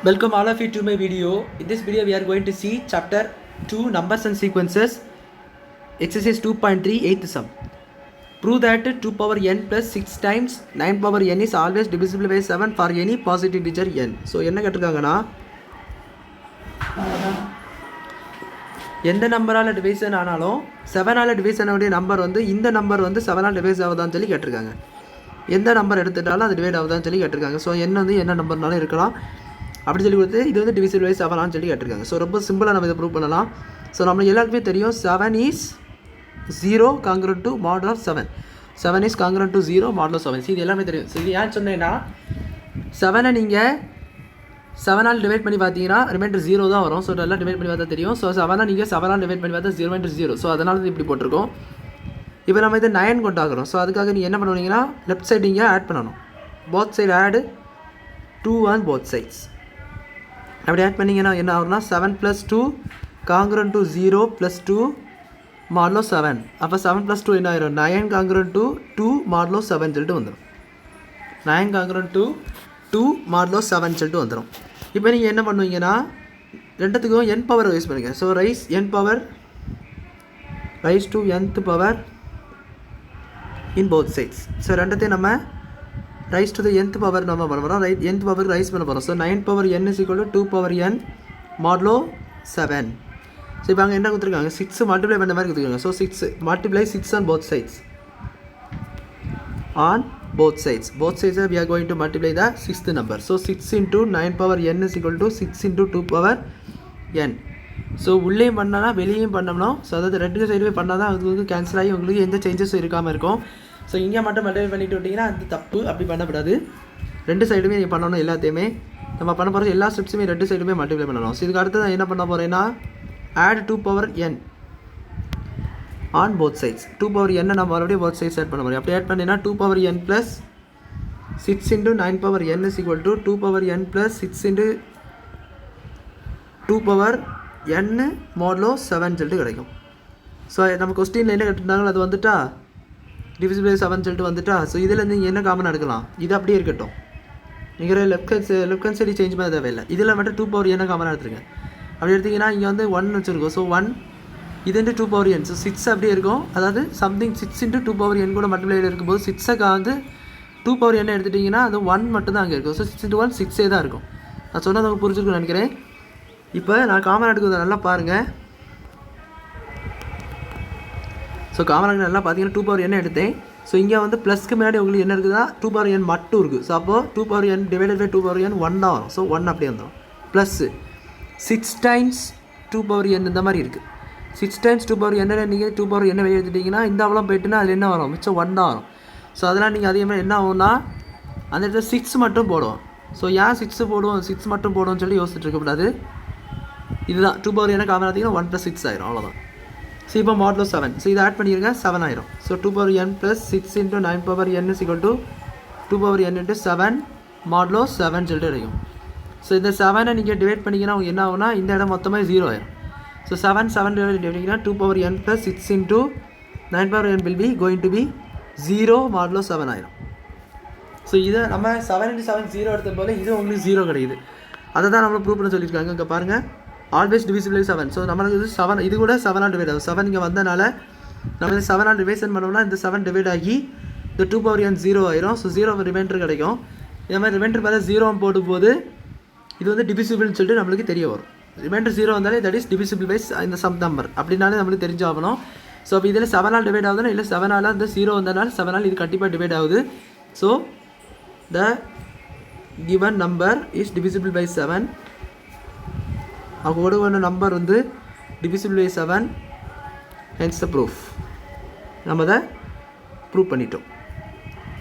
Welcome all of you to my video. In this video we are going to see chapter 2 numbers and sequences, exercise 2.3 8th sum. Prove that 2 power n plus 6 times 9 power n is always divisible by 7 for any positive integer n. So என்ன கேட்டிருக்காங்கன்னா எந்த நம்பரால் டிவைசன் ஆனாலும் 7ஆல் டிவைசன் ஆகிய number வந்து இந்த number வந்து 7ஆல் device ஆகுதான்னு சொல்லி கேட்டிருக்காங்க. எந்த நம்பர் எடுத்துட்டாலும் அது டிவைட் ஆகுதான்னு சொல்லி கேட்டிருக்காங்க. ஸோ n வந்து என்ன நம்பர்னாலும் இருக்கலாம் அப்படி சொல்லி கொடுத்து இது வந்து டிவிசிபிள் பை 7ஆன்னு சொல்லி கேட்டிருக்காங்க. ஸோ ரொம்ப சிம்பிளாக நம்ம இதை ப்ரூவ் பண்ணலாம். ஸோ நம்மளுக்கு எல்லாருக்குமே தெரியும் 7 is 0 congruent to model of 7. 7 is congruent to 0 model of 7. இது எல்லாமே தெரியும். ஸோ இது ஏன் சொன்னேன்னா 7ஐ நீங்கள் 7ஆல் டிவைட் பண்ணி பார்த்தீங்கன்னா ரிமைண்டர் 0 தான் வரும். ஸோ நல்லா டிவைட் பண்ணி பார்த்தா தெரியும். ஸோ 7ஐ நீங்கள் 7ஆல் டிவைட் பண்ணி பார்த்தா 0 ஸோ அதனால தான் இப்படி போட்டிருக்கோம். இப்போ நம்ம இதை 9 கொண்டாகிறோம். ஸோ அதுக்காக நீங்கள் என்ன பண்ணுவீங்கன்னா லெஃப்ட் சைடு நீங்கள் ஆட் பண்ணணும். போத் சைடு ஆடு 2 on both sides. அப்படி ஆட் பண்ணிங்கன்னா என்ன ஆகும்னா 7 + 2 congruent to 0 + 2 modulo 7. அப்போ 7 + 2 என்ன ஆயிரும் 9 congruent to 2 modulo 7 சொல்லிட்டு வந்துடும். 9 congruent to 2 modulo 7 சொல்லிட்டு வந்துடும். இப்போ நீங்கள் என்ன பண்ணுவீங்கன்னா ரெண்டுத்துக்கும் n பவர் யூஸ் பண்ணுங்க. So rice to nth power in both sides. So ரெண்டுத்தையும் நம்ம rice to the nth power நம்ம பண்ண போகிறோம். nth பவருக்கு ரைஸ் பண்ண போகிறோம். So 9 power n is equal to 2 power n modulo 7. So இப்போ அங்கே என்ன கொடுத்துருக்காங்க 6 மல்டிப்ளை பண்ண மாதிரி கொடுத்துருக்காங்க. So 6 multiply 6 on both sides. Both sides we are going to multiply the 6th number. So 6 into 9 power n is equal to 6 into 2 power n. So உள்ளேயும் பண்ணனா வெளியும் பண்ணணும். ஸோ அதாவது ரெண்டு சைடுமே பண்ணால் தான் அது வந்து கேன்சல் ஆகி உங்களுக்கு எந்த சேஞ்சஸும் இருக்காமல் இருக்கும். ஸோ இங்கே மட்டும் மல்டிப்ளை பண்ணிட்டு விட்டிங்கன்னா அது தப்பு. அப்படி பண்ணக்கூடாது. ரெண்டு சைடுமே நீங்கள் பண்ணணும். எல்லாத்தையுமே நம்ம பண்ண போகிற எல்லா ஸ்டெப்ஸுமே ரெண்டு சைடுமே மல்டிப்ளை பண்ணணும். ஸோ இதுக்கு அடுத்து நான் என்ன பண்ண போகிறேன்னா add 2 power n on both sides. 2 power n நம்ம மறுபடியும் both sides ஆட் பண்ண போகிறோம். அப்படி ஆட் பண்ணினா 2 power n plus 6 into 9 power n is equal to 2 power n plus 6 into 2 power n modulo 7 சொல்லிட்டு கிடைக்கும். ஸோ நம்ம கொஸ்டினில் என்ன கேட்டிருந்தாங்களோ அது வந்துட்டா டிவிசிபிள் பை 7 சொல்லிட்டு வந்துட்டா. ஸோ இதில் நீங்கள் என்ன காமனாக எடுக்கலாம். இது அப்படியே இருக்கட்டும். நீங்கள் லெஃப்ட் ஹேண்ட் சைடு சேஞ்ச் பண்ண தேவையில்லை. இதில் மட்டும் 2 power n காமனாக எடுத்துருங்க. அப்படி எடுத்திங்கன்னா இங்கே வந்து 1 வச்சுருக்கோம். ஸோ 1 இது 2 power n. ஸோ 6 அப்படியே இருக்கும். அதாவது சம்திங் 6 into 2 power n கூட மல்டிப்ளைடு இருக்கும்போது 6ஐ வந்து 2 power n எடுத்துட்டிங்கன்னா அது 1 மட்டும் தான் அங்கே இருக்கும். ஸோ 6 into 1 6 தான் இருக்கும். நான் சொன்னது உங்களுக்கு புரிஞ்சுருக்குன்னு நினைக்கிறேன். இப்போ நான் காமனாக எடுக்கிறத நல்லா பாருங்கள். ஸோ காமனாக நல்லா பார்த்தீங்கன்னா 2 power n எடுத்தேன். ஸோ இங்கே வந்து ப்ளஸ்க்கு முன்னாடி உங்களுக்கு என்ன இருக்குதுன்னா 2 power n மட்டும் இருக்குது. ஸோ அப்போது 2 power n divided by 2 power n 1 தான் வரும். ஸோ 1 அப்படியே வந்துடும். ப்ளஸ்ஸு 6 times 2 power n இந்த மாதிரி இருக்குது. 6 times 2 power n நீங்கள் 2 power n வெளியே எடுத்துட்டிங்கன்னா இந்த அவ்வளோ போய்ட்டுன்னா அதில் என்ன வரும் மிச்சம் 1 தான் வரும். ஸோ அதெல்லாம் நீங்கள் அதே மாதிரி என்ன ஆகும்னா அந்த இடத்துல 6 மட்டும் போடுவோம். ஸோ ஏன் 6 போடுவோம் 6 மட்டும் போடுவோம்னு சொல்லி யோசிச்சுட்டு இருக்கக்கூடாது. இதுதான் 2 power n காமனாக பார்த்தீங்கன்னா 1 + 6 ஆயிரும். அவ்வளோதான். ஸோ இப்போ modulo 7. ஸோ இதை ஆட் பண்ணிடுங்க 7 ஆயிரும். So 2 power n plus 6 into 9 power n is equal to 2 power n into 7 modulo 7 சொல்லிட்டு கிடைக்கும். ஸோ இந்த 7ஐ நீங்கள் டிவைட் பண்ணிங்கன்னா உங்களுக்கு என்ன ஆகும்னா இந்த இடம் மொத்தமாக 0 ஆயிரும். ஸோ 7 டிவைட் பண்ணிங்கன்னா 2 power n plus 6 into 9 power n will be going to be 0 modulo 7 ஆயிரும். ஸோ இதை நம்ம 7 into 7 0 எடுத்த போல இது உங்களுக்கு 0 கிடைக்குது. அதை தான் நம்மளை ப்ரூவ் பண்ண சொல்லியிருக்காங்க. இங்கே பாருங்கள் ஆல்வேஸ் டிவிசிபிள் பை 7. ஸோ நம்மளுக்கு இது 7 இது கூட 7ஆல் டிவைட் ஆகும். 7 இங்கே வந்தனால நம்ம இந்த 7ஆல் டிவைசன் பண்ணோம்னா இந்த 7 டிவைட் ஆகி இந்த 2 power n 0 ஆயிரும். ஸோ 0 ரிமைண்டர் கிடைக்கும். இந்த மாதிரி ரிமைண்டர் மேலே 0 போடும்போது இது வந்து டிவிசிபிள்னு சொல்லிட்டு நம்மளுக்கு தெரிய வரும். ரிமைண்டர் 0 வந்தாலே தட் இஸ் டிவிசிபிள் பை இந்த சம் நம்பர் அப்படின்னாலே நம்மளுக்கு தெரிஞ்சாகணும். ஸோ அப்போ இதில் 7ஆல் டிவைட் ஆகுதுன்னா இல்லை 7ஆல் அந்த 0 வந்தனால 7ஆல் இது கண்டிப்பாக டிவைட் ஆகுது. So the given number is divisible by 7. அவங்க கொடுக்க நம்பர் வந்து divisible by 7. hence the proof. நம்ம அதை ப்ரூவ் பண்ணிட்டோம்.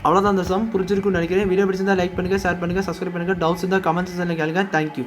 அவ்வளோதான் அந்த சம் புரிஞ்சிருக்குன்னு நினைக்கிறேன். வீடியோ பிடிச்சிருந்தால் லைக் பண்ணுங்கள், ஷேர் பண்ணுங்கள், சப்ஸ்கிரைப் பண்ணுங்கள். டவுட்ஸ் இருந்தால் கமெண்ட் செக்ஷனில் கேளுங்க. தேங்க்யூ.